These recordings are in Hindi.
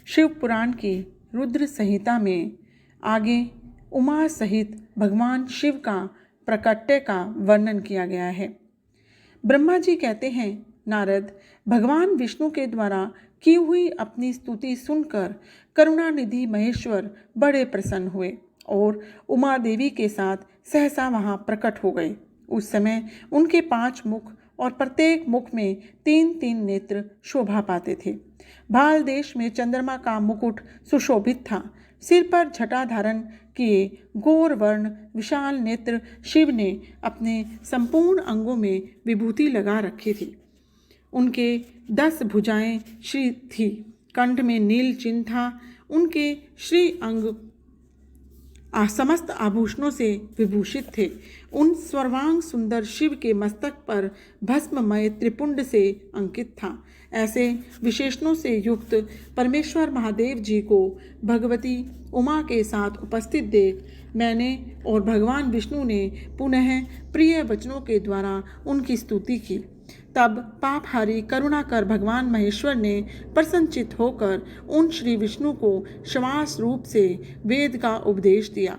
शिव पुराण की रुद्र संहिता में आगे उमा सहित भगवान शिव का प्रकट्य का वर्णन किया गया है। ब्रह्मा जी कहते हैं, नारद, भगवान विष्णु के द्वारा की हुई अपनी स्तुति सुनकर करुणानिधि महेश्वर बड़े प्रसन्न हुए और उमा देवी के साथ सहसा वहाँ प्रकट हो गए। उस समय उनके 5 मुख और प्रत्येक मुख में 3-3 नेत्र शोभा पाते थे। भाल देश में चंद्रमा का मुकुट सुशोभित था। सिर पर छटा धारण किए गौर वर्ण विशाल नेत्र शिव ने अपने संपूर्ण अंगों में विभूति लगा रखी थी। उनके 10 भुजाएं श्री थी, कंठ में नील चिन्ह था। उनके श्री अंग समस्त आभूषणों से विभूषित थे। उन सर्वांग सुंदर शिव के मस्तक पर भस्ममय त्रिपुंड से अंकित था। ऐसे विशेषणों से युक्त परमेश्वर महादेव जी को भगवती उमा के साथ उपस्थित देख मैंने और भगवान विष्णु ने पुनः प्रिय वचनों के द्वारा उनकी स्तुति की। तब पापहारी करुणा कर भगवान महेश्वर ने प्रसन्नचित होकर उन श्री विष्णु को श्वास रूप से वेद का उपदेश दिया।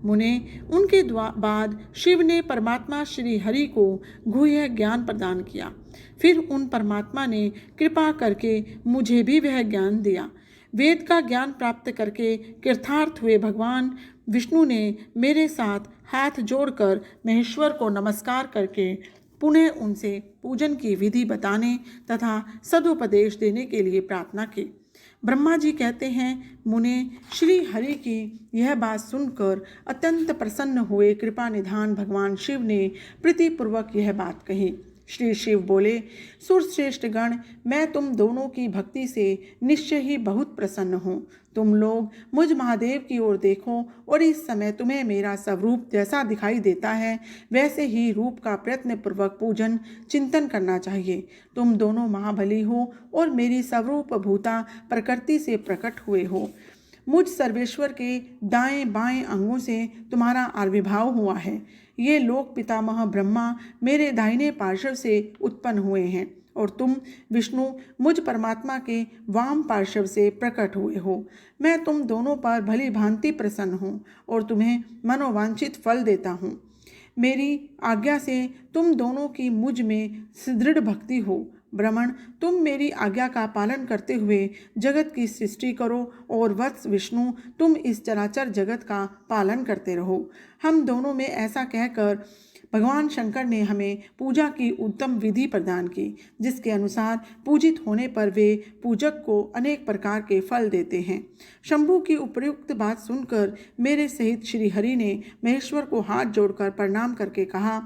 मुने, उनके बाद शिव ने परमात्मा श्री हरि को गुह्य ज्ञान प्रदान किया। फिर उन परमात्मा ने कृपा करके मुझे भी वह ज्ञान दिया। वेद का ज्ञान प्राप्त करके कृतार्थ हुए भगवान विष्णु ने मेरे साथ हाथ जोड़कर महेश्वर को नमस्कार करके पुनः उनसे पूजन की विधि बताने तथा सदुपदेश देने के लिए प्रार्थना की। ब्रह्मा जी कहते हैं, मुने, श्री हरि की यह बात सुनकर अत्यंत प्रसन्न हुए कृपा निधान भगवान शिव ने प्रीतिपूर्वक यह बात कही। श्री शिव बोले, सुरश्रेष्ठ गण, मैं तुम दोनों की भक्ति से निश्चय ही बहुत प्रसन्न हूँ। तुम लोग मुझ महादेव की ओर देखो और इस समय तुम्हें मेरा स्वरूप जैसा दिखाई देता है वैसे ही रूप का प्रयत्नपूर्वक पूजन चिंतन करना चाहिए। तुम दोनों महाबली हो और मेरी स्वरूप भूता प्रकृति से प्रकट हुए हो। मुझ सर्वेश्वर के दाएं बाएं अंगों से तुम्हारा आविर्भाव हुआ है। ये लोक पितामह ब्रह्मा मेरे दाहिने पार्श्व से उत्पन्न हुए हैं और तुम विष्णु मुझ परमात्मा के वाम पार्श्व से प्रकट हुए हो। मैं तुम दोनों पर भली भांति प्रसन्न हूँ और तुम्हें मनोवांछित फल देता हूँ। मेरी आज्ञा से तुम दोनों की मुझ में सुदृढ़ भक्ति हो। ब्रह्मण, तुम मेरी आज्ञा का पालन करते हुए जगत की सृष्टि करो और वत्स विष्णु, तुम इस चराचर जगत का पालन करते रहो। हम दोनों में ऐसा कहकर भगवान शंकर ने हमें पूजा की उत्तम विधि प्रदान की, जिसके अनुसार पूजित होने पर वे पूजक को अनेक प्रकार के फल देते हैं। शंभु की उपयुक्त बात सुनकर मेरे सहित श्री हरि ने महेश्वर को हाथ जोड़कर प्रणाम करके कहा।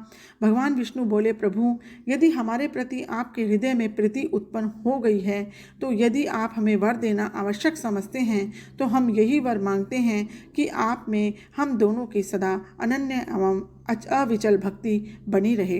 भगवान विष्णु बोले, प्रभु, यदि हमारे प्रति आपके हृदय में प्रीति उत्पन्न हो गई है तो यदि आप हमें वर देना आवश्यक समझते हैं तो हम यही वर मांगते हैं कि आप में हम दोनों की सदा अनन्य एवं अविचल भक्ति बनी रहे।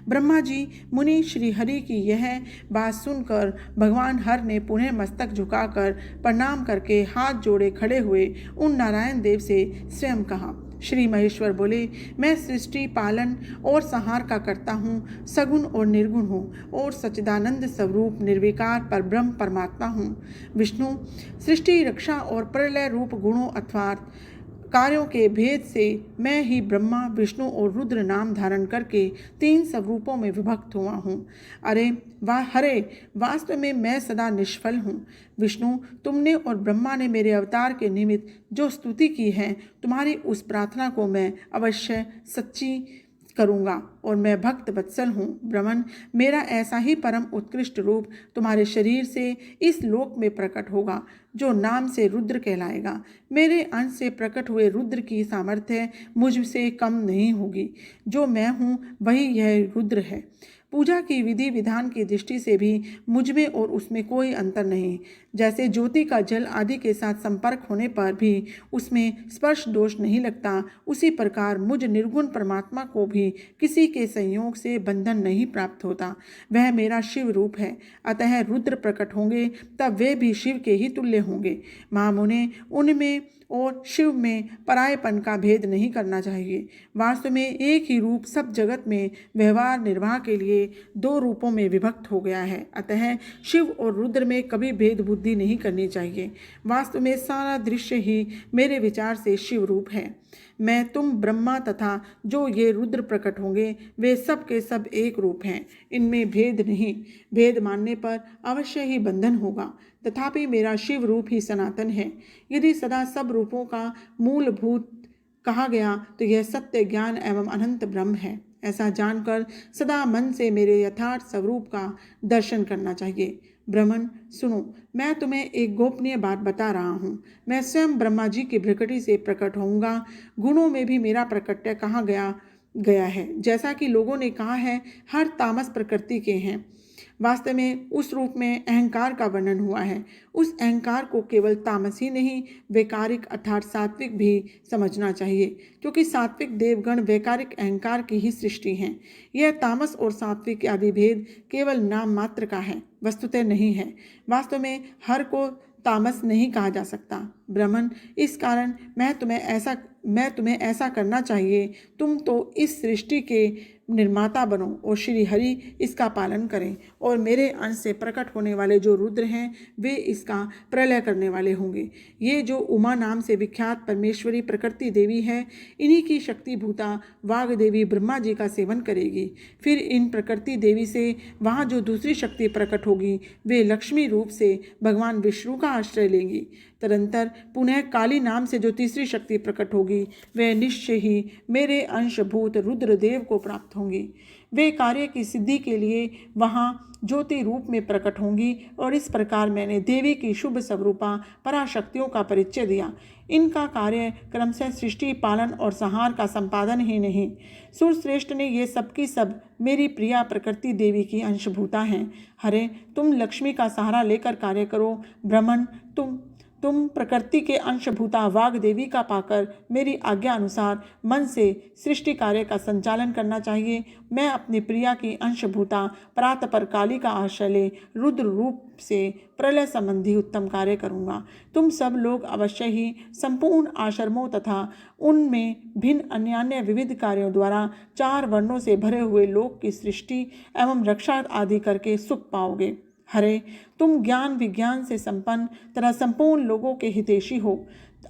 ब्रह्मा जी मुनि श्री हरि की यह बात सुनकर भगवान हर ने पुनः मस्तक झुकाकर प्रणाम करके हाथ जोड़े खड़े हुए उन नारायण देव से स्वयं कहा। श्री महेश्वर बोले, मैं सृष्टि पालन और संहार का करता हूँ, सगुण और निर्गुण हूँ और सच्चिदानंद स्वरूप निर्विकार पर ब्रह्म परमात्मा हूँ। विष्णु सृष्टि रक्षा और प्रलय रूप गुणों अथवा कार्यों के भेद से मैं ही ब्रह्मा विष्णु और रुद्र नाम धारण करके 3 स्वरूपों में विभक्त हुआ हूँ। हरे, वास्तव में मैं सदा निष्फल हूँ। विष्णु, तुमने और ब्रह्मा ने मेरे अवतार के निमित्त जो स्तुति की है, तुम्हारी उस प्रार्थना को मैं अवश्य सच्ची करूँगा और मैं भक्त वत्सल हूँ। ब्रह्मन, मेरा ऐसा ही परम उत्कृष्ट रूप तुम्हारे शरीर से इस लोक में प्रकट होगा जो नाम से रुद्र कहलाएगा। मेरे अंश से प्रकट हुए रुद्र की सामर्थ्य मुझसे कम नहीं होगी। जो मैं हूँ वही यह रुद्र है। पूजा की विधि विधान की दृष्टि से भी मुझ में और उसमें कोई अंतर नहीं। जैसे ज्योति का जल आदि के साथ संपर्क होने पर भी उसमें स्पर्श दोष नहीं लगता, उसी प्रकार मुझ निर्गुण परमात्मा को भी किसी के संयोग से बंधन नहीं प्राप्त होता। वह मेरा शिव रूप है। अतः रुद्र प्रकट होंगे तब वे भी शिव के ही तुल्य होंगे। महामुने, उनमें और शिव में परायेपन का भेद नहीं करना चाहिए। वास्तव में एक ही रूप सब जगत में व्यवहार निर्वाह के लिए दो रूपों में विभक्त हो गया है। अतः शिव और रुद्र में कभी भेद बुद्धि नहीं करनी चाहिए। वास्तव में सारा दृश्य ही मेरे विचार से शिव रूप है। मैं, तुम, ब्रह्मा तथा जो ये रुद्र प्रकट होंगे वे सब के सब एक रूप हैं। इनमें भेद नहीं। भेद मानने पर अवश्य ही बंधन होगा। तथापि मेरा शिव रूप ही सनातन है। यदि सदा सब रूपों का मूलभूत कहा गया तो यह सत्य, ज्ञान एवं अनंत ब्रह्म है। ऐसा जानकर सदा मन से मेरे यथार्थ स्वरूप का दर्शन करना चाहिए। ब्राह्मण सुनो, मैं तुम्हें एक गोपनीय बात बता रहा हूँ। मैं स्वयं ब्रह्मा जी की प्रकृति से प्रकट होऊंगा। गुणों में भी मेरा प्रकट्य कहा गया है। जैसा कि लोगों ने कहा है, हर तामस प्रकृति के हैं। वास्तव में उस रूप में अहंकार का वर्णन हुआ है। उस अहंकार को केवल तामस ही नहीं, वैकारिक अर्थात सात्विक भी समझना चाहिए, क्योंकि सात्विक देवगण वैकारिक अहंकार की ही सृष्टि हैं। यह तामस और सात्विक आदि भेद केवल नाम मात्र का है, वस्तुतः नहीं है। वास्तव में हर को तामस नहीं कहा जा सकता। ब्राह्मण, इस कारण मैं तुम्हें ऐसा करना चाहिए। तुम तो इस सृष्टि के निर्माता बनो और श्री हरि इसका पालन करें, और मेरे अंश से प्रकट होने वाले जो रुद्र हैं वे इसका प्रलय करने वाले होंगे। ये जो उमा नाम से विख्यात परमेश्वरी प्रकृति देवी है, इन्हीं की शक्ति भूता वाग देवी ब्रह्मा जी का सेवन करेगी। फिर इन प्रकृति देवी से वहाँ जो दूसरी शक्ति प्रकट होगी वे लक्ष्मी रूप से भगवान विष्णु का आश्रय लेंगी। तदंतर पुनः काली नाम से जो तीसरी शक्ति प्रकट होगी वह निश्चय ही मेरे अंशभूत रुद्रदेव को प्राप्त होंगी। वे कार्य की सिद्धि के लिए वहाँ ज्योति रूप में प्रकट होंगी, और इस प्रकार मैंने देवी की शुभ स्वरूपा पराशक्तियों का परिचय दिया। इनका कार्य क्रमशः सृष्टि, पालन और संहार का संपादन ही नहीं। सूरश्रेष्ठ ने ये सबकी सब मेरी प्रिया प्रकृति देवी की अंशभूता हैं। हरे, तुम लक्ष्मी का सहारा लेकर कार्य करो। ब्राह्मण, तुम प्रकृति के अंशभूता वाग देवी का पाकर मेरी आज्ञा अनुसार मन से सृष्टि कार्य का संचालन करना चाहिए। मैं अपनी प्रिया की अंशभूता परात्पर काली का आश्रय ले रुद्र रूप से प्रलय संबंधी उत्तम कार्य करूँगा। तुम सब लोग अवश्य ही संपूर्ण आश्रमों तथा उनमें भिन्न अन्य विविध कार्यों द्वारा 4 वर्णों से भरे हुए लोक की सृष्टि एवं रक्षा आदि करके सुख पाओगे। हरे, तुम ज्ञान विज्ञान से संपन्न तथा संपूर्ण लोगों के हितैषी हो।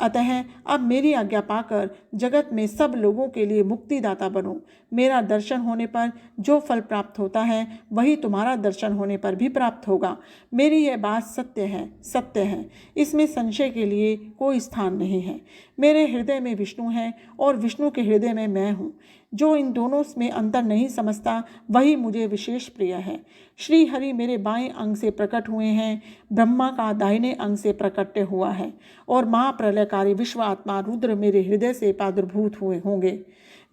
अतः अब मेरी आज्ञा पाकर जगत में सब लोगों के लिए मुक्तिदाता बनो। मेरा दर्शन होने पर जो फल प्राप्त होता है वही तुम्हारा दर्शन होने पर भी प्राप्त होगा। मेरी यह बात सत्य है, इसमें संशय के लिए कोई स्थान नहीं है। मेरे हृदय में विष्णु है और विष्णु के हृदय में मैं हूँ। जो इन दोनों में अंतर नहीं समझता वही मुझे विशेष प्रिय है। श्री हरि मेरे बाएं अंग से प्रकट हुए हैं, ब्रह्मा का दाहिने अंग से प्रकट हुआ है, और महाप्रलयकारी विश्व आत्मा रुद्र मेरे हृदय से प्रादुर्भूत हुए होंगे।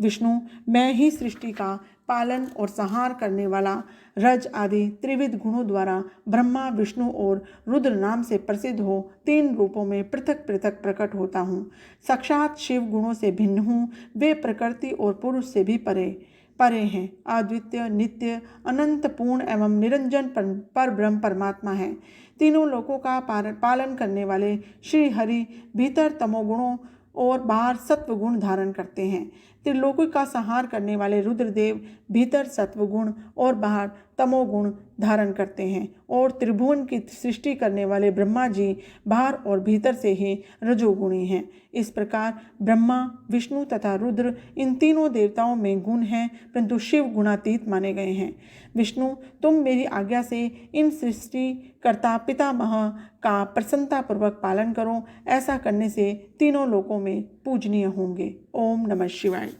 विष्णु, मैं ही सृष्टि का पालन और संहार करने वाला रज आदि त्रिविध गुणों द्वारा ब्रह्मा, विष्णु और रुद्र नाम से प्रसिद्ध हो 3 रूपों में पृथक पृथक प्रकट होता हूँ। साक्षात शिव गुणों से भिन्न हूँ। वे प्रकृति और पुरुष से भी परे हैं। अद्वितीय, नित्य, अनंत, पूर्ण एवं निरंजन पर ब्रह्म परमात्मा है। तीनों लोकों का पालन करने वाले श्री हरि भीतर तमोगुणों और बाहर सत्व गुण धारण करते हैं। त्रिलोकी का संहार करने वाले रुद्रदेव भीतर सत्व गुण और बाहर तमोगुण धारण करते हैं, और त्रिभुवन की सृष्टि करने वाले ब्रह्मा जी बाहर और भीतर से ही रजोगुणी हैं। इस प्रकार ब्रह्मा, विष्णु तथा रुद्र इन तीनों देवताओं में गुण हैं, परंतु शिव गुणातीत माने गए हैं। विष्णु, तुम मेरी आज्ञा से इन सृष्टि कर्ता पितामह का प्रसन्नतापूर्वक पालन करो। ऐसा करने से तीनों लोकों में पूजनीय होंगे। ओम नमः शिवाय।